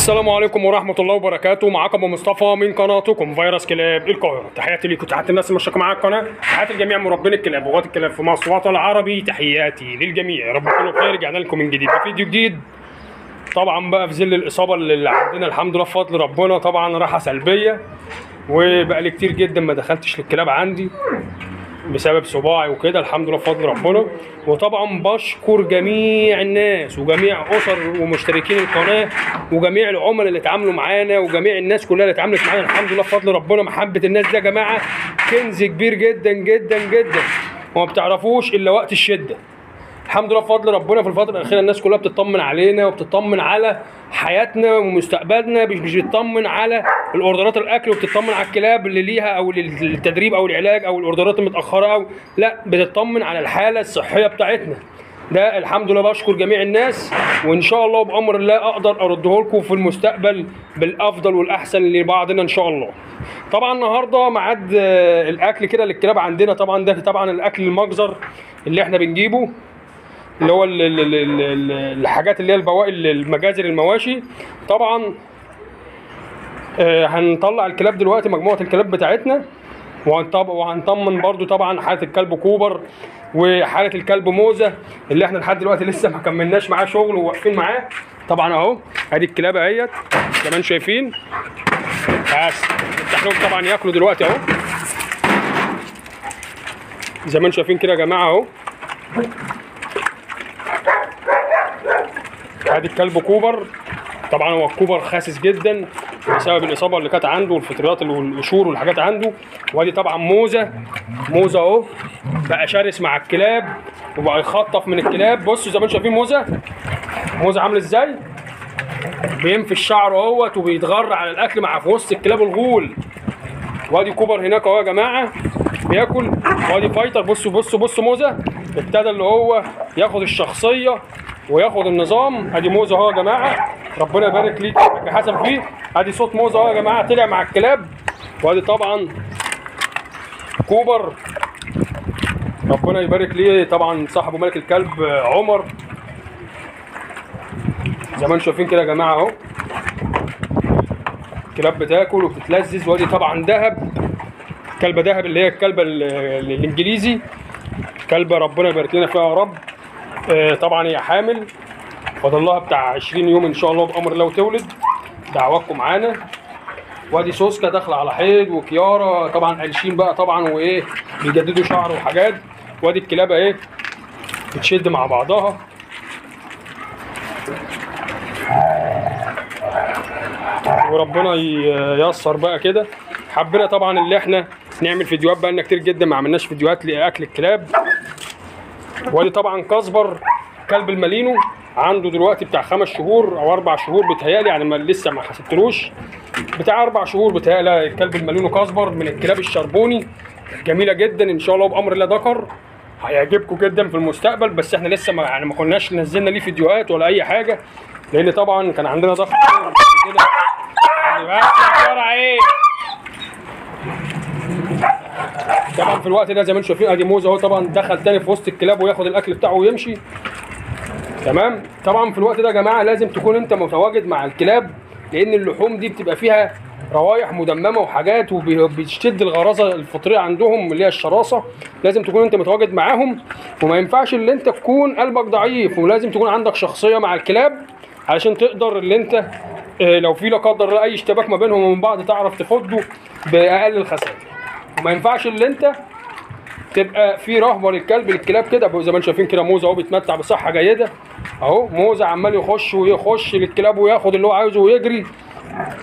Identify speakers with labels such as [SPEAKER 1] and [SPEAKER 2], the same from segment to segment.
[SPEAKER 1] السلام عليكم ورحمة الله وبركاته. معاكم أبو مصطفى من قناتكم فيروس كلاب القاهرة. تحياتي ليكم، تحياتي الناس اللي مشتركة معايا القناة، تحياتي لجميع مربين الكلاب وغات الكلاب في مصر والوطن العربي. تحياتي للجميع، يا رب تكونوا بخير. رجعنا لكم من جديد بفيديو جديد. طبعا بقى في ظل الإصابة اللي عندنا الحمد لله بفضل ربنا، طبعا راحة سلبية، وبقى لي كتير جدا ما دخلتش للكلاب عندي بسبب صباعي وكده، الحمد لله بفضل ربنا. وطبعا بشكر جميع الناس وجميع اسر ومشتركين القناه وجميع العملاء اللي اتعاملوا معانا وجميع الناس كلها اللي اتعاملت معانا، الحمد لله بفضل ربنا. محبه الناس دي يا جماعه كنز كبير جدا جدا جدا، وما بتعرفوش الا وقت الشده. الحمد لله بفضل ربنا في الفتره الاخيره الناس كلها بتطمن علينا وبتطمن على حياتنا ومستقبلنا، مش بتطمن على الاوردرات الاكل، وبتطمن على الكلاب اللي ليها او للتدريب او العلاج او الاوردرات المتاخره، او لا بتطمن على الحاله الصحيه بتاعتنا. ده الحمد لله بشكر جميع الناس، وان شاء الله بامر الله اقدر ارده لكم في المستقبل بالافضل والاحسن لبعضنا ان شاء الله. طبعا النهارده ميعاد الاكل كده للكلاب عندنا. طبعا ده طبعا الاكل المجزر اللي احنا بنجيبه، اللي هو الحاجات اللي هي البواقي المجازر المواشي. طبعا هنطلع الكلاب دلوقتي، مجموعه الكلاب بتاعتنا، وهنطمن برضو طبعا حاله الكلب كوبر وحاله الكلب موزه اللي احنا لحد دلوقتي لسه ما كملناش معاه شغل وواقفين معاه. طبعا اهو ادي الكلاب اهيت زي ما انتم شايفين، بس نفتح لهم طبعا ياكلوا دلوقتي اهو زي ما انتم شايفين كده يا جماعه اهو. ادي الكلب كوبر. طبعا هو الكوبر خاسس جدا بسبب الاصابه اللي كانت عنده والفطريات والقشور والحاجات عنده. وادي طبعا موزه اهو بقى شرس مع الكلاب وبقى يخطف من الكلاب. بصوا زي ما انتم شايفين موزه عامل ازاي، بينفي الشعر اهوت وبيتغر على الاكل مع في وسط الكلاب الغول. وادي كوبر هناك اهو يا جماعه بياكل. وادي فايتر. بصوا موزه ابتدى اللي هو ياخد الشخصيه وياخد النظام. ادي موزه اهو يا جماعه، ربنا يبارك ليك يا حسن فيه. ادي صوت موزه اهو يا جماعه طلع مع الكلاب. وادي طبعا كوبر، ربنا يبارك ليه طبعا صاحبه ملك الكلب عمر، زي ما انتم شايفين كده يا جماعه اهو الكلاب بتاكل وبتتلذذ. وادي طبعا دهب، كلبه دهب اللي هي الكلبه الانجليزي، كلبه ربنا يبارك لنا فيها يا رب. طبعا هي حامل، فاضل لها بتاع 20 يوم ان شاء الله بامر الله وتولد. دعواتكم معانا. وادي سوسكا داخله على حيض، وكيارا طبعا قالشين بقى طبعا وايه بيجددوا شعر وحاجات. وادي الكلاب اهي بتشد مع بعضها. وربنا ييسر بقى كده. حبينا طبعا اللي احنا نعمل فيديوهات، بقى لنا كتير جدا ما عملناش فيديوهات لاكل الكلاب. وادي طبعا كاسبر كلب المالينو، عنده دلوقتي بتاع 5 شهور او 4 شهور بتهيالي، يعني لسه ما حسبتلوش، بتاع 4 شهور بتهيالي. الكلب المالينو كاسبر من الكلاب الشربوني جميله جدا ان شاء الله بامر الله. ذكر هيعجبكم جدا في المستقبل، بس احنا لسه ما كناش نزلنا ليه فيديوهات ولا اي حاجه، لان طبعا كان عندنا ضغط كده. طبعا في الوقت ده زي ما انتم شايفين ادي موزه اهو طبعا دخل تاني في وسط الكلاب وياخد الاكل بتاعه ويمشي. تمام. طبعا في الوقت ده يا جماعه لازم تكون انت متواجد مع الكلاب، لان اللحوم دي بتبقى فيها روايح مدممه وحاجات وبتشد الغرازه الفطريه عندهم اللي هي الشراسه. لازم تكون انت متواجد معاهم، وما ينفعش اللي انت تكون قلبك ضعيف، ولازم تكون عندك شخصيه مع الكلاب علشان تقدر اللي انت لو في لا قدر الله اي اشتباك ما بينهم ومن بعض تعرف تفضه باقل الخسائر. وما ينفعش اللي انت تبقى في رهبه للكلاب كده. زي ما انتم شايفين كده موزه اهو بيتمتع بصحه جيده اهو. موزه عمال يخش للكلاب وياخد اللي هو عايزه ويجري.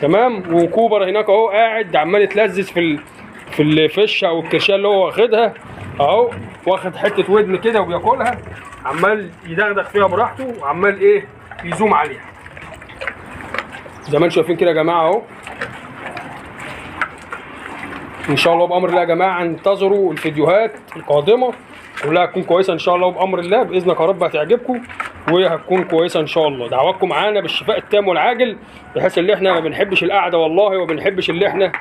[SPEAKER 1] تمام. وكوبر هناك اهو قاعد عمال يتلذذ في الفشه او الكرشيه اللي هو واخدها اهو، واخد حته ودن كده وبياكلها، عمال يدغدغ فيها براحته وعمال ايه يزوم عليها زي ما انتم شايفين كده يا جماعه اهو. ان شاء الله بامر الله يا جماعه انتظروا الفيديوهات القادمه كلها هتكون كويسه ان شاء الله بامر الله باذنك يا رب، هتعجبكم وهتكون كويسه ان شاء الله. دعواتكم معانا بالشفاء التام والعاجل، بحيث اللي احنا ما بنحبش القعده والله، وما بنحبش اللي احنا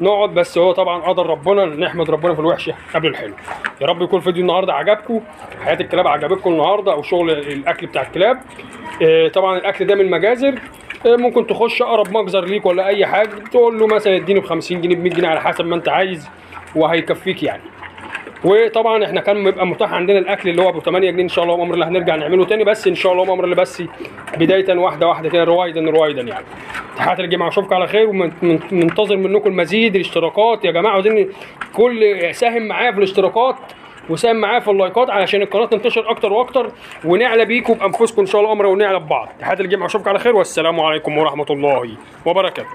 [SPEAKER 1] نقعد، بس هو طبعا قدر ربنا، نحمد ربنا في الوحشه قبل الحلو. يا رب يكون الفيديو النهارده عجبكم، حياه الكلاب عجبتكم النهارده، او شغل الاكل بتاع الكلاب. طبعا الاكل ده من مجازر ممكن تخش اقرب مجزر ليك ولا اي حاجه تقول له مثلا اديني ب 50 جنيه ب 100 جنيه على حسب ما انت عايز وهيكفيك يعني. وطبعا احنا كان بيبقى متاح عندنا الاكل اللي هو ب 8 جنيه ان شاء الله وامر الله هنرجع نعمله تاني، بس ان شاء الله وامر الله بس بدايه واحده واحده كده رويدا يعني. تحياتي للجماعه واشوفكم على خير، ومنتظر منكم المزيد. الاشتراكات يا جماعه عاوزين كل ساهم معايا في الاشتراكات وساهم معايا في اللايكات علشان القناه تنتشر اكتر واكتر ونعلى بيكم بانفسكم ان شاء الله امر ونعلى ببعض. تحياتي للجماعه واشوفكم على خير والسلام عليكم ورحمه الله وبركاته.